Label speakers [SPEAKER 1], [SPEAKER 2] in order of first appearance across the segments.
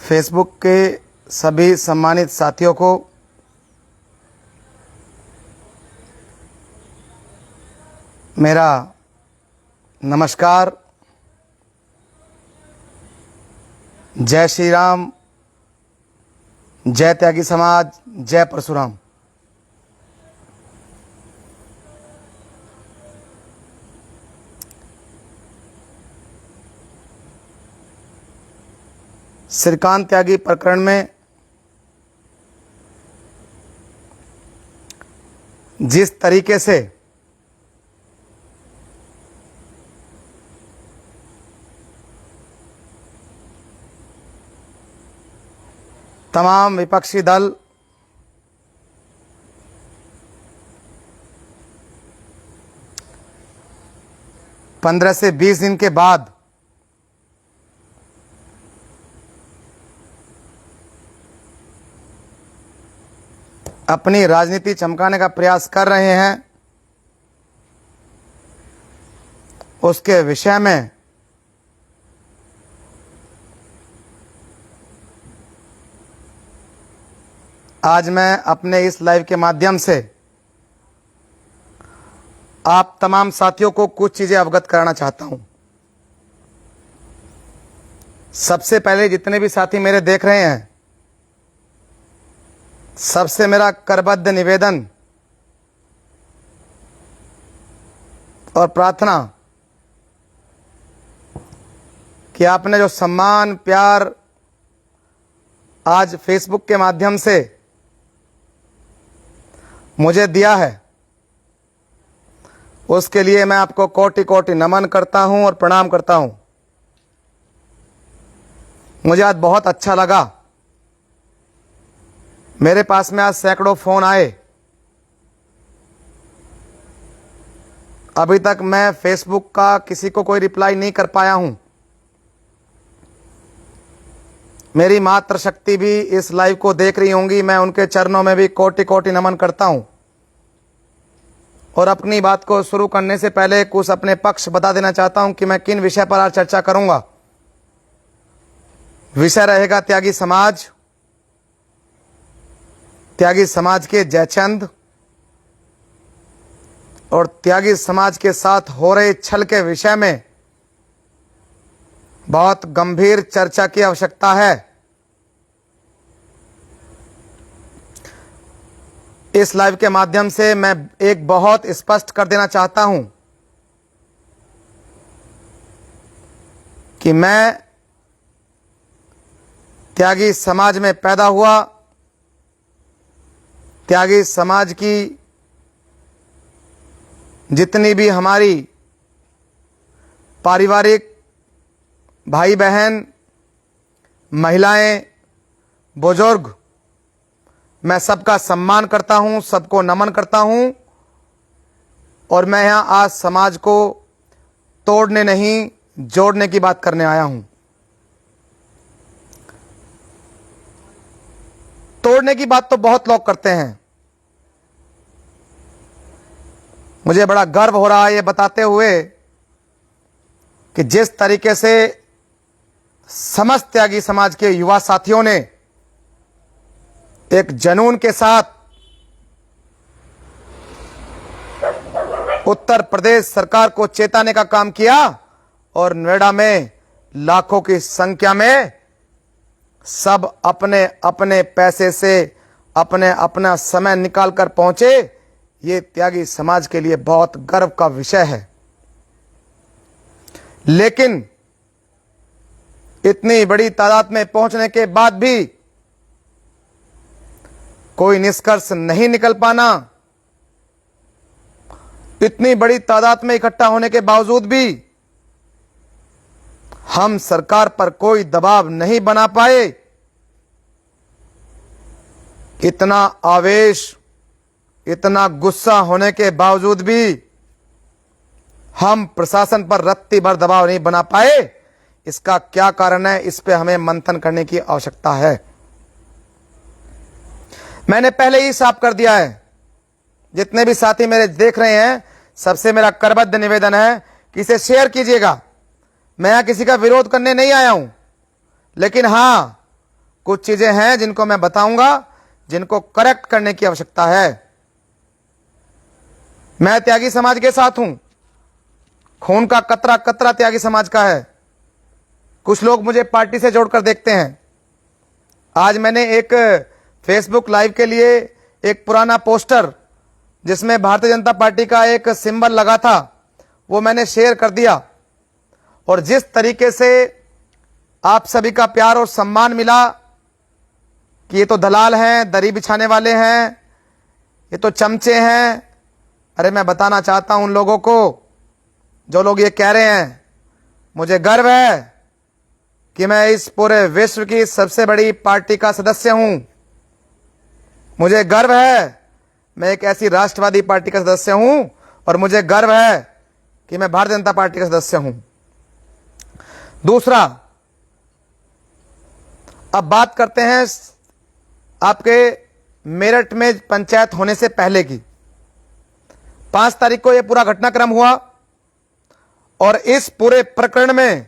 [SPEAKER 1] Facebook के सभी सम्मानित साथियों को मेरा नमस्कार। जय श्री राम, जय त्यागी समाज, जय परशुराम। श्रीकांत त्यागी प्रकरण में जिस तरीके से तमाम विपक्षी दल पंद्रह से 20 दिन के बाद अपनी राजनीति चमकाने का प्रयास कर रहे हैं, उसके विषय में आज मैं अपने इस लाइव के माध्यम से आप तमाम साथियों को कुछ चीज़ें अवगत कराना चाहता हूं। सबसे पहले जितने भी साथी मेरे देख रहे हैं, सबसे मेरा करबद्ध निवेदन और प्रार्थना कि आपने जो सम्मान प्यार आज फेसबुक के माध्यम से मुझे दिया है, उसके लिए मैं आपको कोटि कोटि नमन करता हूं और प्रणाम करता हूं। मुझे आज बहुत अच्छा लगा। मेरे पास में आज सैकड़ों फोन आए। अभी तक मैं फेसबुक का किसी को कोई रिप्लाई नहीं कर पाया हूं। मेरी मातृ शक्ति भी इस लाइव को देख रही होंगी। मैं उनके चरणों में भी कोटि कोटि नमन करता हूं। और अपनी बात को शुरू करने से पहले कुछ अपने पक्ष बता देना चाहता हूं कि मैं किन विषय पर आज चर्चा करूंगा। विषय रहेगा त्यागी समाज, त्यागी समाज के जयचंद और त्यागी समाज के साथ हो रहे छल के विषय में बहुत गंभीर चर्चा की आवश्यकता है। इस लाइव के माध्यम से मैं एक बहुत स्पष्ट कर देना चाहता हूं कि मैं त्यागी समाज में पैदा हुआ। त्यागी समाज की जितनी भी हमारी पारिवारिक भाई बहन, महिलाएं, बुजुर्ग, मैं सबका सम्मान करता हूं, सबको नमन करता हूं। और मैं यहां आज समाज को तोड़ने नहीं, जोड़ने की बात करने आया हूं। तोड़ने की बात तो बहुत लोग करते हैं। मुझे बड़ा गर्व हो रहा है ये बताते हुए कि जिस तरीके से समस्त त्यागी समाज के युवा साथियों ने एक जुनून के साथ उत्तर प्रदेश सरकार को चेताने का काम किया और नोएडा में लाखों की संख्या में सब अपने अपने पैसे से अपने अपना समय निकालकर पहुंचे, ये त्यागी समाज के लिए बहुत गर्व का विषय है। लेकिन इतनी बड़ी तादाद में पहुंचने के बाद भी कोई निष्कर्ष नहीं निकल पाना, इतनी बड़ी तादाद में इकट्ठा होने के बावजूद भी हम सरकार पर कोई दबाव नहीं बना पाए, इतना आवेश, इतना गुस्सा होने के बावजूद भी हम प्रशासन पर रत्ती भर दबाव नहीं बना पाए। इसका क्या कारण है, इस पे हमें मंथन करने की आवश्यकता है। मैंने पहले ही साफ कर दिया है। जितने भी साथी मेरे देख रहे हैं, सबसे मेरा करबद्ध निवेदन है कि इसे शेयर कीजिएगा। मैं यहां किसी का विरोध करने नहीं आया हूं, लेकिन हां, कुछ चीजें हैं जिनको मैं बताऊंगा, जिनको करेक्ट करने की आवश्यकता है। मैं त्यागी समाज के साथ हूं, खून का कतरा कतरा त्यागी समाज का है। कुछ लोग मुझे पार्टी से जोड़कर देखते हैं। आज मैंने एक फेसबुक लाइव के लिए एक पुराना पोस्टर जिसमें भारतीय जनता पार्टी का एक सिंबल लगा था, वो मैंने शेयर कर दिया। और जिस तरीके से आप सभी का प्यार और सम्मान मिला कि ये तो दलाल हैं, दरी बिछाने वाले हैं, ये तो चमचे हैं। अरे मैं बताना चाहता हूं उन लोगों को जो लोग ये कह रहे हैं, मुझे गर्व है कि मैं इस पूरे विश्व की सबसे बड़ी पार्टी का सदस्य हूं। मुझे गर्व है मैं एक ऐसी राष्ट्रवादी पार्टी का सदस्य हूं, और मुझे गर्व है कि मैं भारतीय जनता पार्टी का सदस्य हूं। दूसरा, अब बात करते हैं आपके मेरठ में पंचायत होने से पहले की। 5 तारीख को यह पूरा घटनाक्रम हुआ और इस पूरे प्रकरण में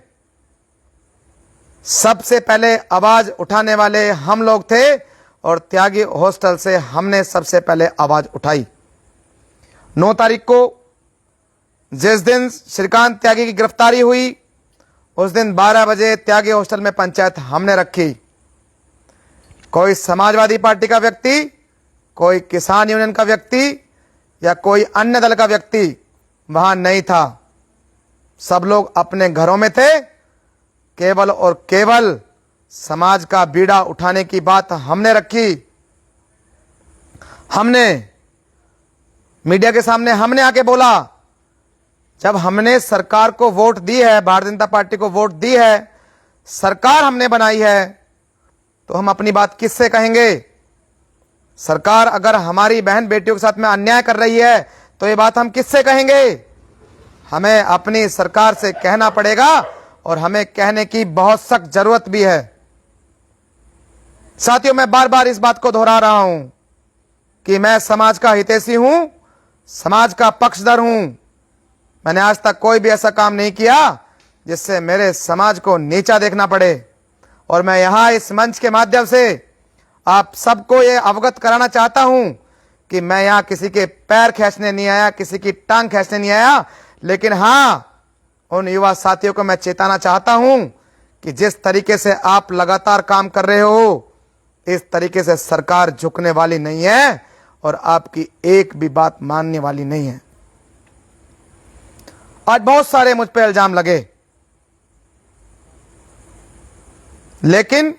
[SPEAKER 1] सबसे पहले आवाज उठाने वाले हम लोग थे और त्यागी हॉस्टल से हमने सबसे पहले आवाज उठाई। 9 तारीख को जिस दिन श्रीकांत त्यागी की गिरफ्तारी हुई, उस दिन 12 बजे त्यागी हॉस्टल में पंचायत हमने रखी। कोई समाजवादी पार्टी का व्यक्ति, कोई किसान यूनियन का व्यक्ति या कोई अन्य दल का व्यक्ति वहां नहीं था। सब लोग अपने घरों में थे। केवल और केवल समाज का बीड़ा उठाने की बात हमने रखी। हमने मीडिया के सामने हमने आके बोला, जब हमने सरकार को वोट दी है, भारतीय जनता पार्टी को वोट दी है, सरकार हमने बनाई है, तो हम अपनी बात किससे कहेंगे? सरकार अगर हमारी बहन बेटियों के साथ में अन्याय कर रही है तो ये बात हम किससे कहेंगे? हमें अपनी सरकार से कहना पड़ेगा और हमें कहने की बहुत सख्त जरूरत भी है। साथियों, मैं बार बार इस बात को दोहरा रहा हूं कि मैं समाज का हितैषी हूं, समाज का पक्षधर हूं। मैंने आज तक कोई भी ऐसा काम नहीं किया जिससे मेरे समाज को नीचा देखना पड़े। और मैं यहां इस मंच के माध्यम से आप सबको यह अवगत कराना चाहता हूं कि मैं यहां किसी के पैर खींचने नहीं आया, किसी की टांग खींचने नहीं आया। लेकिन हां, उन युवा साथियों को मैं चेताना चाहता हूं कि जिस तरीके से आप लगातार काम कर रहे हो, इस तरीके से सरकार झुकने वाली नहीं है और आपकी एक भी बात मानने वाली नहीं है। आज बहुत सारे मुझ पे इल्जाम लगे, लेकिन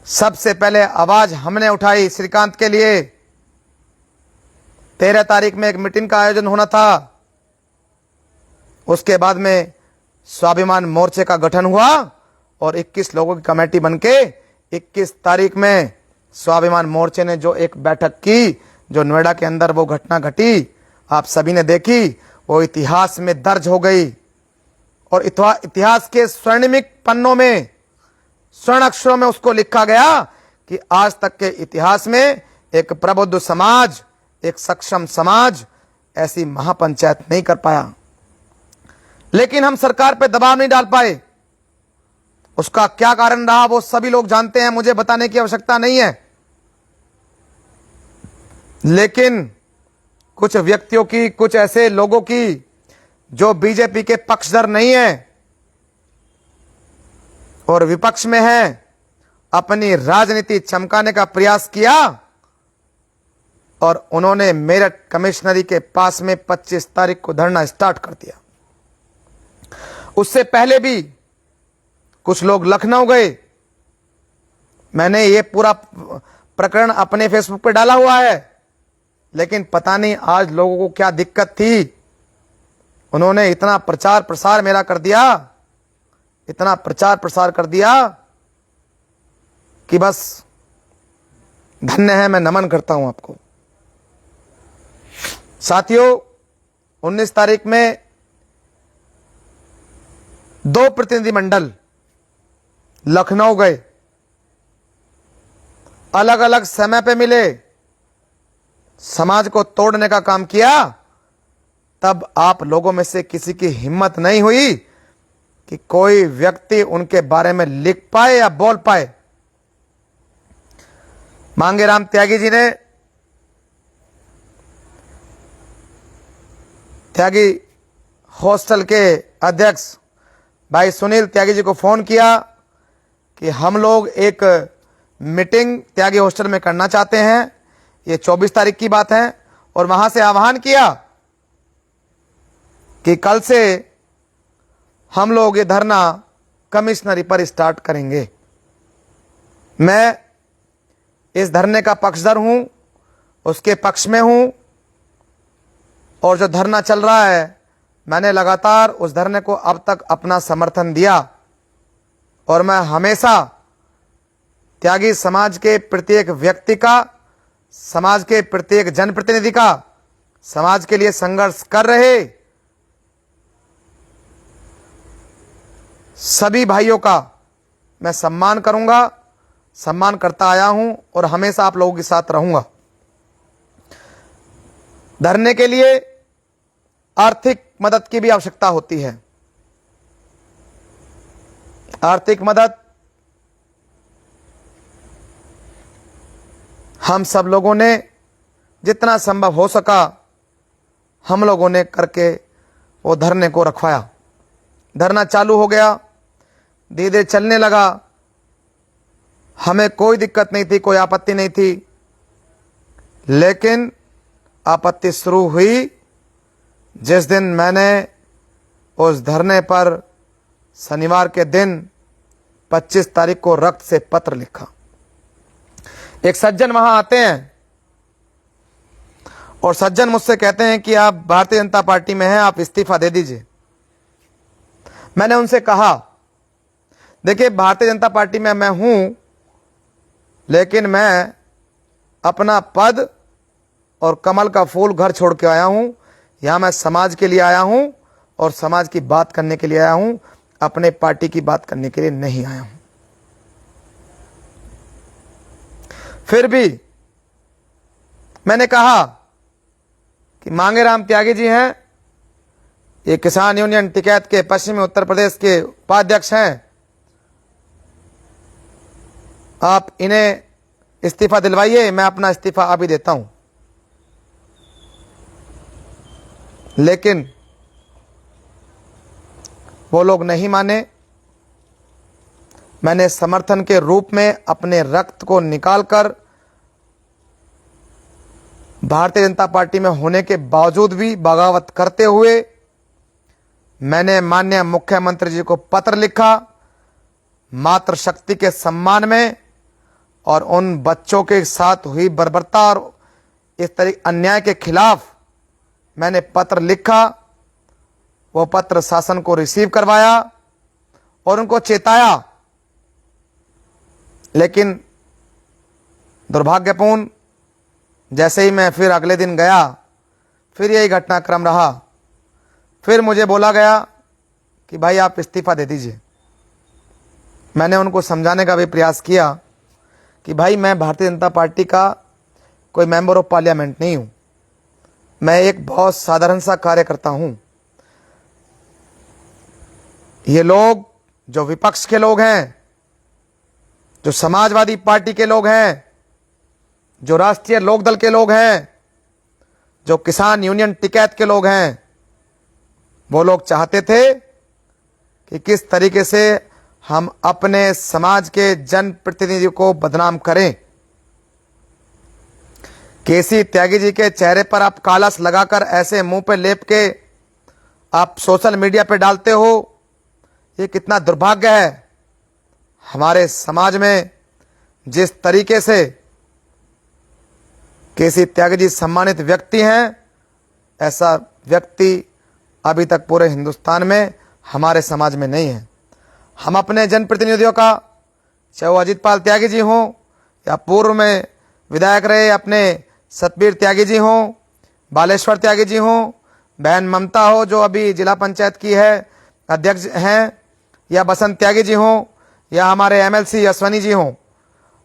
[SPEAKER 1] सबसे पहले आवाज हमने उठाई श्रीकांत के लिए। 13 तारीख में एक मीटिंग का आयोजन होना था, उसके बाद में स्वाभिमान मोर्चे का गठन हुआ और 21 लोगों की कमेटी बनके 21 तारीख में स्वाभिमान मोर्चे ने जो एक बैठक की, जो नोएडा के अंदर वो घटना घटी, आप सभी ने देखी, वो इतिहास में दर्ज हो गई। और इतिहास के स्वर्णिमिक पन्नों में, स्वर्ण अक्षरों में उसको लिखा गया कि आज तक के इतिहास में एक प्रबुद्ध समाज, एक सक्षम समाज ऐसी महापंचायत नहीं कर पाया। लेकिन हम सरकार पे दबाव नहीं डाल पाए। उसका क्या कारण रहा वो सभी लोग जानते हैं, मुझे बताने की आवश्यकता नहीं है। लेकिन कुछ व्यक्तियों की, कुछ ऐसे लोगों की जो बीजेपी के पक्षधर नहीं है और विपक्ष में है, अपनी राजनीति चमकाने का प्रयास किया और उन्होंने मेरठ कमिश्नरी के पास में 25 तारीख को धरना स्टार्ट कर दिया। उससे पहले भी कुछ लोग लखनऊ गए। मैंने ये पूरा प्रकरण अपने फेसबुक पे डाला हुआ है, लेकिन पता नहीं आज लोगों को क्या दिक्कत थी, उन्होंने इतना प्रचार प्रसार मेरा कर दिया, इतना प्रचार प्रसार कर दिया कि बस धन्य है, मैं नमन करता हूं आपको। साथियों, 19 तारीख में 2 प्रतिनिधिमंडल लखनऊ गए, अलग अलग समय पे मिले, समाज को तोड़ने का काम किया। तब आप लोगों में से किसी की हिम्मत नहीं हुई कि कोई व्यक्ति उनके बारे में लिख पाए या बोल पाए। मांगेराम त्यागी जी ने त्यागी हॉस्टल के अध्यक्ष भाई सुनील त्यागी जी को फोन किया कि हम लोग एक मीटिंग त्यागी हॉस्टल में करना चाहते हैं, ये 24 तारीख की बात है, और वहां से आह्वान किया कि कल से हम लोग ये धरना कमिश्नरी पर स्टार्ट करेंगे। मैं इस धरने का पक्षधर हूं, उसके पक्ष में हूं, और जो धरना चल रहा है मैंने लगातार उस धरने को अब तक अपना समर्थन दिया, और मैं हमेशा त्यागी समाज के प्रत्येक व्यक्ति का, समाज के प्रत्येक जनप्रतिनिधि का, समाज के लिए संघर्ष कर रहे सभी भाइयों का मैं सम्मान करूंगा, सम्मान करता आया हूं और हमेशा आप लोगों के साथ रहूंगा। धरने के लिए आर्थिक मदद की भी आवश्यकता होती है। आर्थिक मदद हम सब लोगों ने जितना संभव हो सका हम लोगों ने करके वो धरने को रखवाया। धरना चालू हो गया, धीरे धीरे चलने लगा, हमें कोई दिक्कत नहीं थी, कोई आपत्ति नहीं थी। लेकिन आपत्ति शुरू हुई जिस दिन मैंने उस धरने पर शनिवार के दिन 25 तारीख को रक्त से पत्र लिखा। एक सज्जन वहां आते हैं और सज्जन मुझसे कहते हैं कि आप भारतीय जनता पार्टी में हैं, आप इस्तीफा दे दीजिए। मैंने उनसे कहा, देखिए भारतीय जनता पार्टी में मैं हूं, लेकिन मैं अपना पद और कमल का फूल घर छोड़ के आया हूं। यहां मैं समाज के लिए आया हूं और समाज की बात करने के लिए आया हूं, अपने पार्टी की बात करने के लिए नहीं आया हूं। फिर भी मैंने कहा कि मांगेराम त्यागी जी हैं, ये किसान यूनियन टिकैत के पश्चिमी उत्तर प्रदेश के उपाध्यक्ष हैं, आप इन्हें इस्तीफा दिलवाइए, मैं अपना इस्तीफा अभी देता हूं। लेकिन वो लोग नहीं माने। मैंने समर्थन के रूप में अपने रक्त को निकालकर भारतीय जनता पार्टी में होने के बावजूद भी बगावत करते हुए मैंने माननीय मुख्यमंत्री जी को पत्र लिखा, मातृशक्ति के सम्मान में, और उन बच्चों के साथ हुई बर्बरता और इस तरह अन्याय के खिलाफ मैंने पत्र लिखा। वो पत्र शासन को रिसीव करवाया और उनको चेताया। लेकिन दुर्भाग्यपूर्ण, जैसे ही मैं फिर अगले दिन गया, फिर यही घटनाक्रम रहा। फिर मुझे बोला गया कि भाई आप इस्तीफा दे दीजिए। मैंने उनको समझाने का भी प्रयास किया कि भाई मैं भारतीय जनता पार्टी का कोई मेंबर ऑफ पार्लियामेंट नहीं हूं, मैं एक बहुत साधारण सा कार्यकर्ता हूं। ये लोग जो विपक्ष के लोग हैं, जो समाजवादी पार्टी के लोग हैं, जो राष्ट्रीय लोकदल के लोग हैं, जो किसान यूनियन टिकैत के लोग हैं, वो लोग चाहते थे कि किस तरीके से हम अपने समाज के जनप्रतिनिधि को बदनाम करें। केसी त्यागी जी के चेहरे पर आप कालस लगाकर ऐसे मुंह पे लेप के आप सोशल मीडिया पे डालते हो, ये कितना दुर्भाग्य है। हमारे समाज में जिस तरीके से केसी त्यागी जी सम्मानित व्यक्ति हैं, ऐसा व्यक्ति अभी तक पूरे हिंदुस्तान में हमारे समाज में नहीं है। हम अपने जनप्रतिनिधियों का, चाहे वो अजीत पाल त्यागी जी हों या पूर्व में विधायक रहे अपने सतबीर त्यागी जी हों, बालेश्वर त्यागी जी हों, बहन ममता हो जो अभी जिला पंचायत की है अध्यक्ष हैं, या बसंत त्यागी जी हों, या हमारे एमएलसी अश्वनी जी हों,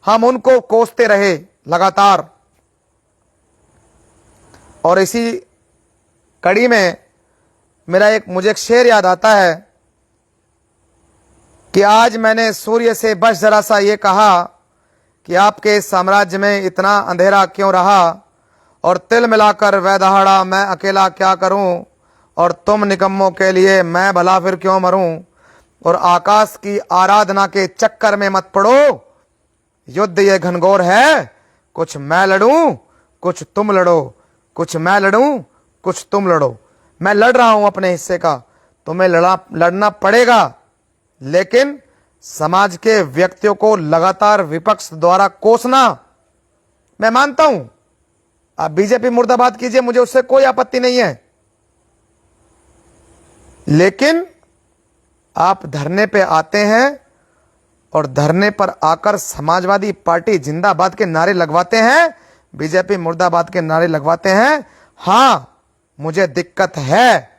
[SPEAKER 1] हम उनको कोसते रहे लगातार। और इसी कड़ी में मुझे एक शेर याद आता है कि आज मैंने सूर्य से बस जरा सा ये कहा कि आपके साम्राज्य में इतना अंधेरा क्यों रहा, और तिल मिलाकर वह दहाड़ा मैं अकेला क्या करूं, और तुम निकम्मों के लिए मैं भला फिर क्यों मरूं। और आकाश की आराधना के चक्कर में मत पड़ो, युद्ध ये घनघोर है, कुछ मैं लड़ूं कुछ तुम लड़ो, कुछ मैं लड़ूं कुछ तुम लड़ो। मैं लड़ रहा हूं अपने हिस्से का, तुम्हें लड़ना पड़ेगा, लेकिन समाज के व्यक्तियों को लगातार विपक्ष द्वारा कोसना मैं मानता हूं। आप बीजेपी मुर्दाबाद कीजिए, मुझे उससे कोई आपत्ति नहीं है, लेकिन आप धरने पे आते हैं और धरने पर आकर समाजवादी पार्टी जिंदाबाद के नारे लगवाते हैं, बीजेपी मुर्दाबाद के नारे लगवाते हैं। हां, मुझे दिक्कत है,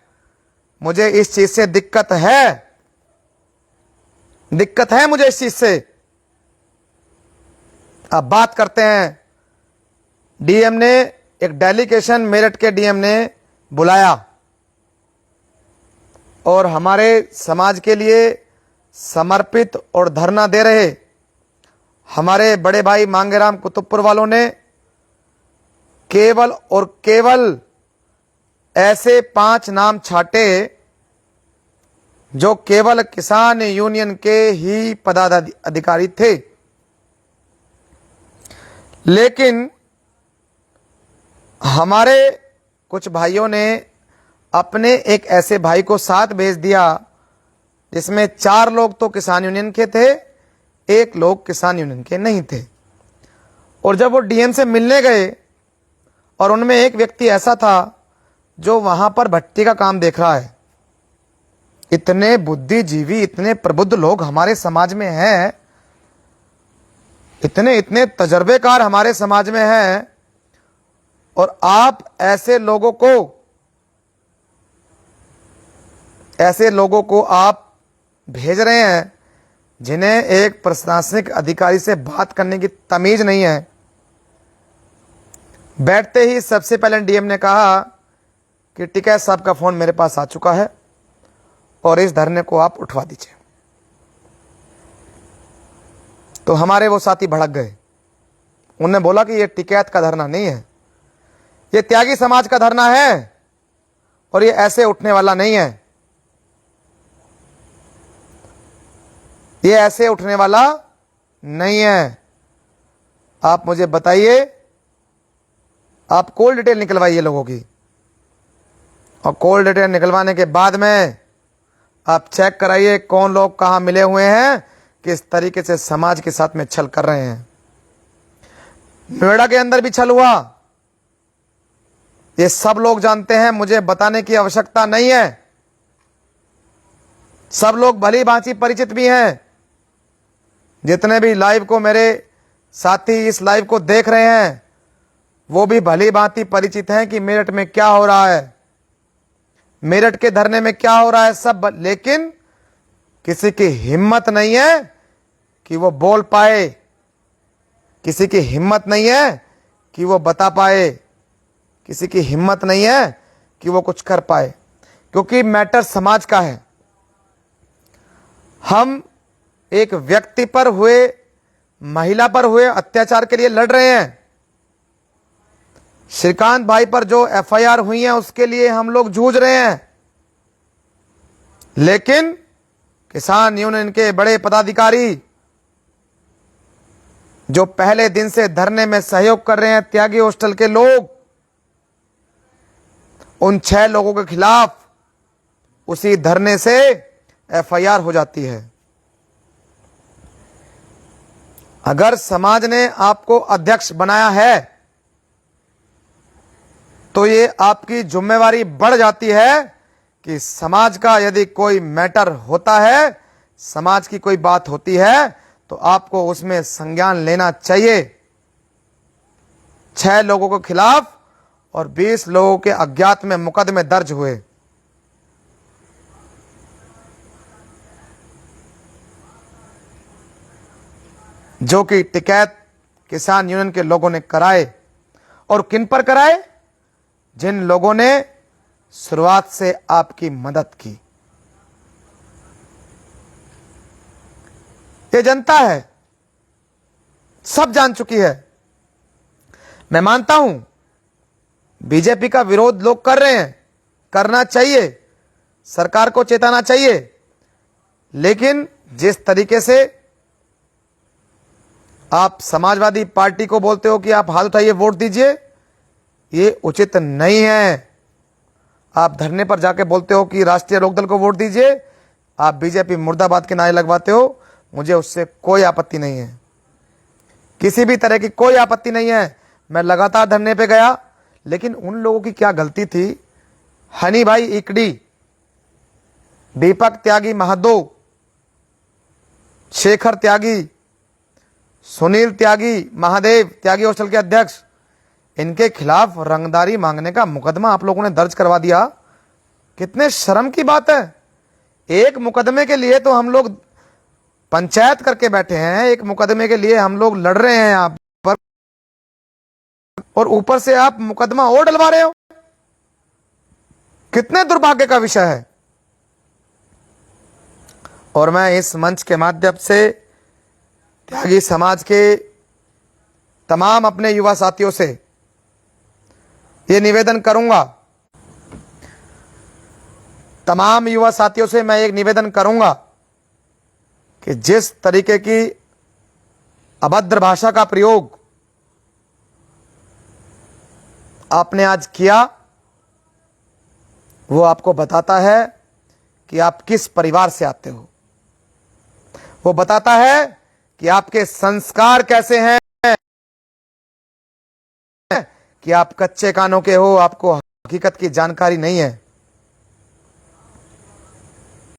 [SPEAKER 1] मुझे इस चीज से दिक्कत है मुझे इस चीज से। अब बात करते हैं, डीएम ने एक डेलीगेशन, मेरठ के डीएम ने बुलाया और हमारे समाज के लिए समर्पित और धरना दे रहे हमारे बड़े भाई मांगेराम कुतुबपुर वालों ने केवल और केवल ऐसे 5 नाम छाटे जो केवल किसान यूनियन के ही पदाधिकारी थे। लेकिन हमारे कुछ भाइयों ने अपने एक ऐसे भाई को साथ भेज दिया जिसमें 4 लोग तो किसान यूनियन के थे, 1 लोग किसान यूनियन के नहीं थे। और जब वो डीएम से मिलने गए और उनमें एक व्यक्ति ऐसा था जो वहां पर भट्टी का काम देख रहा है। इतने बुद्धिजीवी, इतने प्रबुद्ध लोग हमारे समाज में हैं, इतने इतने तजर्बेकार हमारे समाज में हैं, और आप ऐसे लोगों को आप भेज रहे हैं जिन्हें एक प्रशासनिक अधिकारी से बात करने की तमीज नहीं है। बैठते ही सबसे पहले डीएम ने कहा कि टिकैत साहब का फोन मेरे पास आ चुका है और इस धरने को आप उठवा दीजिए। तो हमारे वो साथी भड़क गए, उन्होंने बोला कि ये टिकैत का धरना नहीं है, ये त्यागी समाज का धरना है और ये ऐसे उठने वाला नहीं है, ये ऐसे उठने वाला नहीं है। आप मुझे बताइए, आप कॉल डिटेल निकलवाइए लोगों की, और कॉल डिटेल निकलवाने के बाद में आप चेक कराइए कौन लोग कहां मिले हुए हैं, किस तरीके से समाज के साथ में छल कर रहे हैं। नोएडा के अंदर भी छल हुआ, ये सब लोग जानते हैं, मुझे बताने की आवश्यकता नहीं है, सब लोग भली भांति परिचित भी हैं। जितने भी लाइव को मेरे साथी इस लाइव को देख रहे हैं वो भी भली भांति परिचित हैं कि मेरठ में क्या हो रहा है, मेरठ के धरने में क्या हो रहा है सब। लेकिन किसी की हिम्मत नहीं है कि वो बोल पाए, किसी की हिम्मत नहीं है कि वो बता पाए, किसी की हिम्मत नहीं है कि वो कुछ कर पाए, क्योंकि मैटर समाज का है। हम एक व्यक्ति पर हुए, महिला पर हुए अत्याचार के लिए लड़ रहे हैं। श्रीकांत भाई पर जो एफआईआर हुई है उसके लिए हम लोग जूझ रहे हैं। लेकिन किसान यूनियन के बड़े पदाधिकारी जो पहले दिन से धरने में सहयोग कर रहे हैं, त्यागी हॉस्टल के लोग, उन 6 लोगों के खिलाफ उसी धरने से एफआईआर हो जाती है। अगर समाज ने आपको अध्यक्ष बनाया है तो ये आपकी जिम्मेवारी बढ़ जाती है कि समाज का यदि कोई मैटर होता है, समाज की कोई बात होती है, तो आपको उसमें संज्ञान लेना चाहिए। 6 लोगों के खिलाफ और 20 लोगों के अज्ञात में मुकदमे दर्ज हुए। जो कि टिकैत किसान यूनियन के लोगों ने कराए। और किन पर कराए? जिन लोगों ने शुरुआत से आपकी मदद की। ये जनता है, सब जान चुकी है। मैं मानता हूं बीजेपी का विरोध लोग कर रहे हैं, करना चाहिए, सरकार को चेताना चाहिए, लेकिन जिस तरीके से आप समाजवादी पार्टी को बोलते हो कि आप हाथ उठाइए वोट दीजिए, ये उचित नहीं है। आप धरने पर जाके बोलते हो कि राष्ट्रीय लोकदल को वोट दीजिए, आप बीजेपी मुर्दाबाद के नारे लगवाते हो, मुझे उससे कोई आपत्ति नहीं है, किसी भी तरह की कोई आपत्ति नहीं है। मैं लगातार धरने पे गया, लेकिन उन लोगों की क्या गलती थी, हनी भाई इकड़ी, दीपक त्यागी महतो, शेखर त्यागी, सुनील त्यागी, महादेव त्यागी हॉस्टल के अध्यक्ष, इनके खिलाफ रंगदारी मांगने का मुकदमा आप लोगों ने दर्ज करवा दिया। कितने शर्म की बात है। एक मुकदमे के लिए तो हम लोग पंचायत करके बैठे हैं, एक मुकदमे के लिए हम लोग लड़ रहे हैं यहाँ पर, और ऊपर से आप मुकदमा और डलवा रहे हो। कितने दुर्भाग्य का विषय है। और मैं इस मंच के माध्यम से त्यागी समाज के तमाम अपने युवा साथियों से ये निवेदन करूंगा, तमाम युवा साथियों से मैं एक निवेदन करूंगा कि जिस तरीके की अभद्र भाषा का प्रयोग आपने आज किया, वो आपको बताता है कि आप किस परिवार से आते हो, वो बताता है कि आपके संस्कार कैसे हैं, कि आप कच्चे कानों के हो, आपको हकीकत की जानकारी नहीं है।